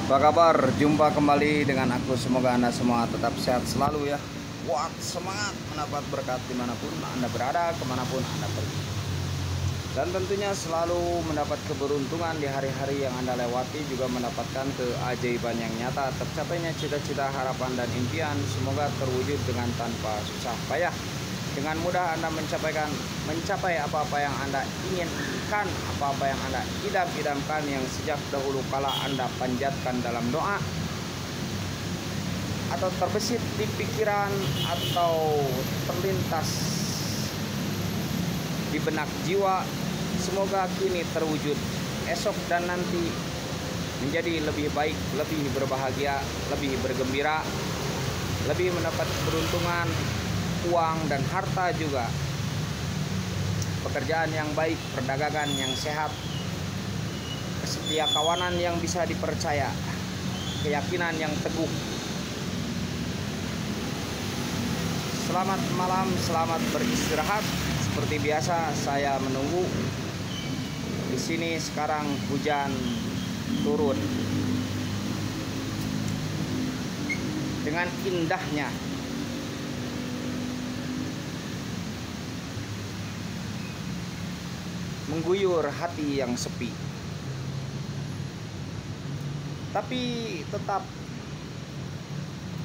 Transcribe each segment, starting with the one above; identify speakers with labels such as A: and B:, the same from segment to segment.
A: Apa kabar? Jumpa kembali dengan aku. Semoga Anda semua tetap sehat selalu ya. Kuat semangat mendapat berkat dimanapun Anda berada, kemanapun Anda pergi. Dan tentunya selalu mendapat keberuntungan di hari-hari yang Anda lewati, juga mendapatkan keajaiban yang nyata. Tercapainya cita-cita, harapan, dan impian semoga terwujud dengan tanpa susah payah. Dengan mudah Anda mencapai apa-apa yang Anda inginkan, apa-apa yang Anda idam-idamkan, yang sejak dahulu kala Anda panjatkan dalam doa, atau terbesit di pikiran, atau terlintas di benak jiwa. Semoga kini terwujud, esok dan nanti menjadi lebih baik, lebih berbahagia, lebih bergembira, lebih mendapat keberuntungan, uang dan harta juga, pekerjaan yang baik, perdagangan yang sehat, kesetia kawanan yang bisa dipercaya, keyakinan yang teguh. Selamat malam, selamat beristirahat. Seperti biasa saya menunggu di sini. Sekarang hujan turun dengan indahnya. Mengguyur hati yang sepi, tapi tetap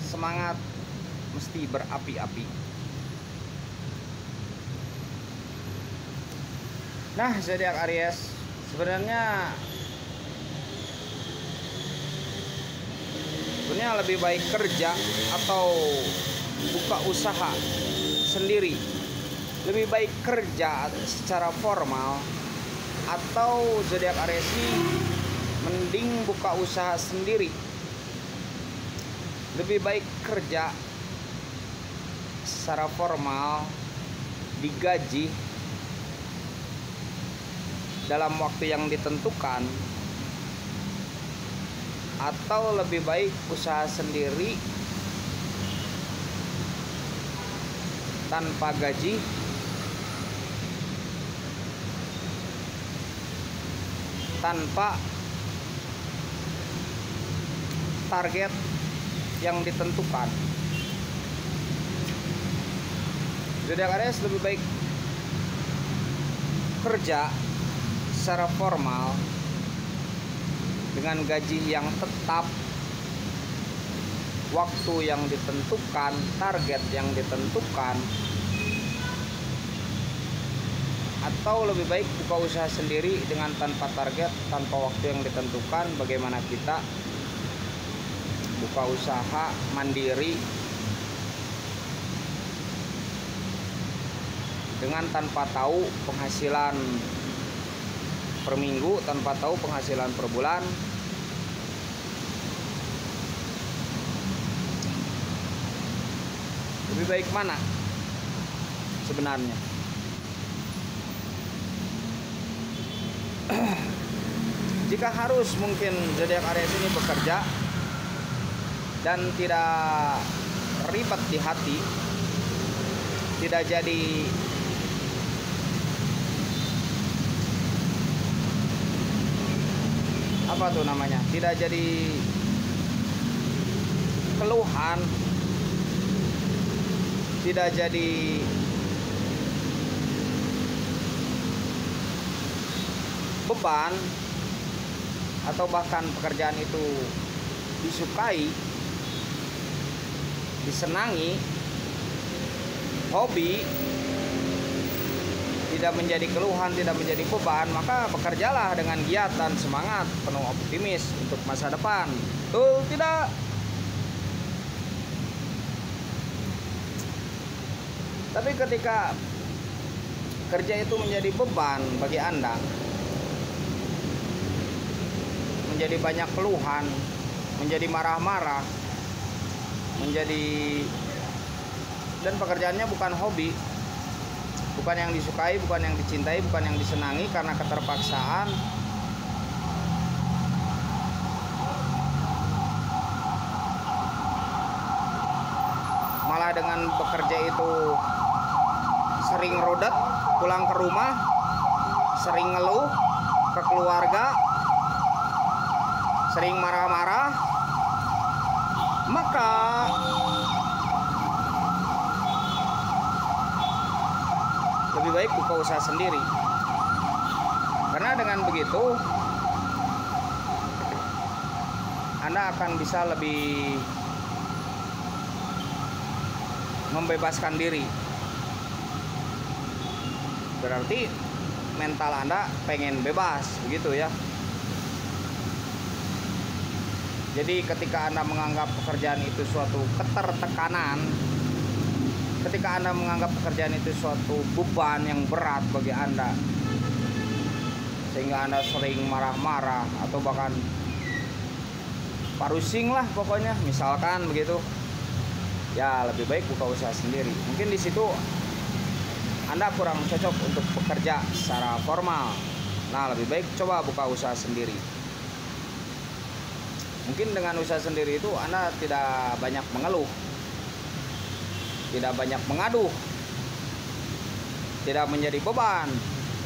A: semangat mesti berapi-api. Nah, zodiak Aries, sebenarnya lebih baik kerja atau buka usaha sendiri? Lebih baik kerja secara formal, atau zodiak Aries mending buka usaha sendiri? Lebih baik kerja secara formal, digaji dalam waktu yang ditentukan, atau lebih baik usaha sendiri tanpa gaji, tanpa target yang ditentukan? Zodiak Aries lebih baik kerja secara formal dengan gaji yang tetap, waktu yang ditentukan, target yang ditentukan, atau lebih baik buka usaha sendiri dengan tanpa target, tanpa waktu yang ditentukan? Bagaimana kita buka usaha mandiri dengan tanpa tahu penghasilan per minggu, tanpa tahu penghasilan per bulan? Lebih baik mana sebenarnya? Jika harus, mungkin zodiak Aries ini bekerja dan tidak ribet di hati, tidak jadi apa tuh namanya, tidak jadi keluhan, tidak jadi beban, atau bahkan pekerjaan itu disukai, disenangi, hobi, tidak menjadi keluhan, tidak menjadi beban, maka bekerjalah dengan giat dan semangat, penuh optimis untuk masa depan. Betul tidak? Tapi ketika kerja itu menjadi beban bagi Anda, menjadi banyak keluhan, menjadi marah-marah, dan pekerjaannya bukan hobi, bukan yang disukai, bukan yang dicintai, bukan yang disenangi, karena keterpaksaan, malah dengan bekerja itu sering rodat, pulang ke rumah sering ngeluh ke keluarga, sering marah-marah, maka lebih baik buka usaha sendiri. Karena dengan begitu Anda akan bisa lebih membebaskan diri. Berarti mental Anda pengen bebas, begitu ya. Jadi ketika Anda menganggap pekerjaan itu suatu ketertekanan, ketika Anda menganggap pekerjaan itu suatu beban yang berat bagi Anda, sehingga Anda sering marah-marah atau bahkan parusing lah pokoknya, misalkan begitu, ya lebih baik buka usaha sendiri. Mungkin di situ Anda kurang cocok untuk bekerja secara formal. Nah, lebih baik coba buka usaha sendiri. Mungkin dengan usaha sendiri itu Anda tidak banyak mengeluh, tidak banyak mengadu, tidak menjadi beban,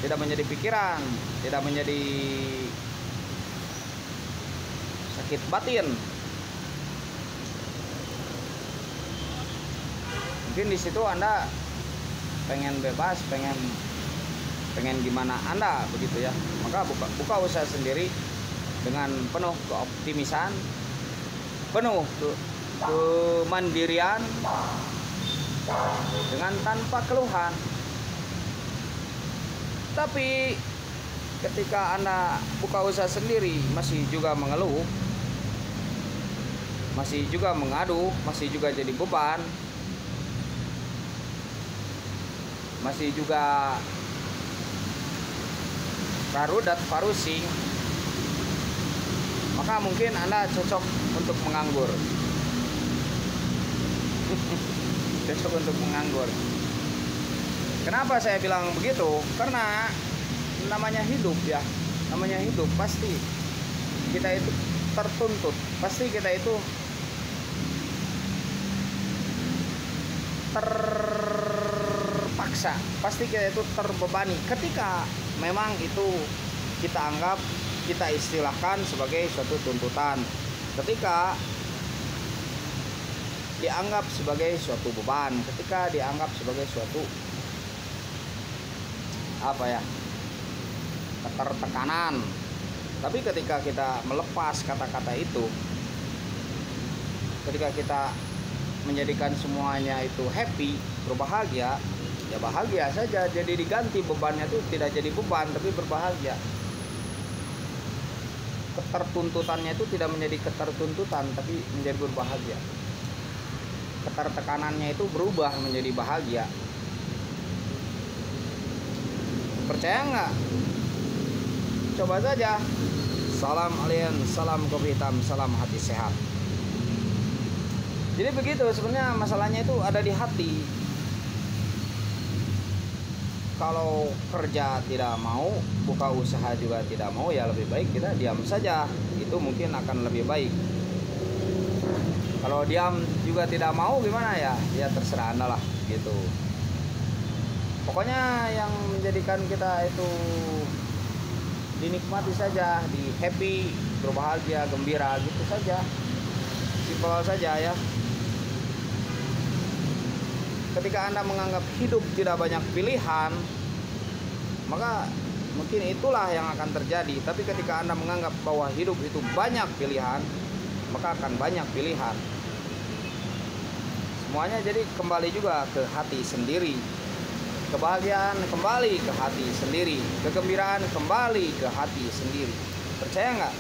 A: tidak menjadi pikiran, tidak menjadi sakit batin. Mungkin di situ Anda pengen bebas, pengen gimana Anda, begitu ya. Maka buka usaha sendiri dengan penuh keoptimisan, penuh kemandirian, dengan tanpa keluhan. Tapi ketika Anda buka usaha sendiri masih juga mengeluh, masih juga mengadu, masih juga jadi beban, masih juga rarudat parusing, maka mungkin Anda cocok untuk menganggur. Cocok untuk menganggur. Kenapa saya bilang begitu? Karena namanya hidup ya, namanya hidup, pasti kita itu tertuntut, pasti kita itu terpaksa, pasti kita itu terbebani ketika memang itu kita anggap, kita istilahkan sebagai suatu tuntutan, ketika dianggap sebagai suatu beban, ketika dianggap sebagai suatu ketertekanan. Tapi ketika kita melepas kata-kata itu, ketika kita menjadikan semuanya itu happy, berbahagia, ya bahagia saja. Jadi diganti bebannya itu tidak jadi beban tapi berbahagia. Ketertuntutannya itu tidak menjadi ketertuntutan tapi menjadi berbahagia. Ketertekanannya itu berubah menjadi bahagia. Percaya nggak? Coba saja. Salam alien, salam kopi hitam, salam hati sehat. Jadi begitu, sebenarnya masalahnya itu ada di hati. Kalau kerja tidak mau, buka usaha juga tidak mau, ya lebih baik kita diam saja. Itu mungkin akan lebih baik. Kalau diam juga tidak mau gimana ya? Ya terserah Anda lah gitu. Pokoknya yang menjadikan kita itu dinikmati saja, di happy, berbahagia, gembira gitu saja. Simpel saja ya. Ketika Anda menganggap hidup tidak banyak pilihan, maka mungkin itulah yang akan terjadi. Tapi ketika Anda menganggap bahwa hidup itu banyak pilihan, maka akan banyak pilihan. Semuanya jadi kembali juga ke hati sendiri. Kebahagiaan kembali ke hati sendiri. Kegembiraan kembali ke hati sendiri. Percaya nggak?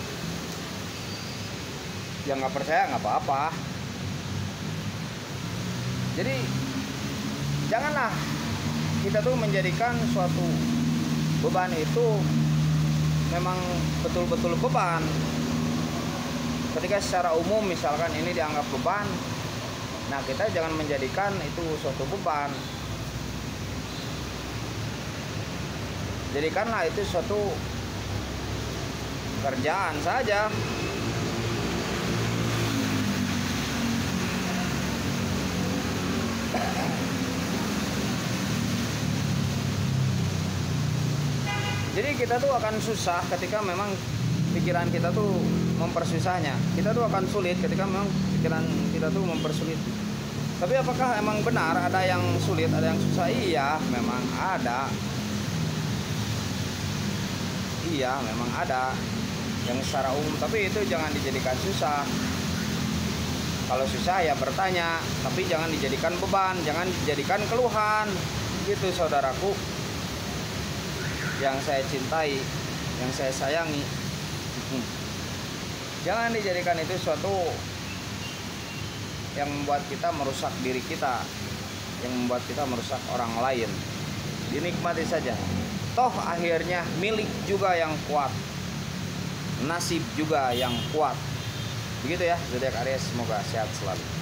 A: Yang nggak percaya nggak apa-apa. Jadi janganlah kita tuh menjadikan suatu beban itu memang betul-betul beban. Ketika secara umum misalkan ini dianggap beban, nah kita jangan menjadikan itu suatu beban. Jadikanlah itu suatu kerjaan saja. Jadi kita tuh akan susah ketika memang pikiran kita tuh mempersusahnya. Kita tuh akan sulit ketika memang pikiran kita tuh mempersulit. Tapi apakah emang benar ada yang sulit, ada yang susah? Iya, memang ada. Iya, memang ada yang secara umum, tapi itu jangan dijadikan susah. Kalau susah ya bertanya, tapi jangan dijadikan beban, jangan dijadikan keluhan. Gitu saudaraku yang saya cintai, yang saya sayangi. Jangan dijadikan itu suatu yang membuat kita merusak diri kita, yang membuat kita merusak orang lain. Dinikmati saja. Toh akhirnya milik juga yang kuat, nasib juga yang kuat. Begitu ya, zodiak Aries, semoga sehat selalu.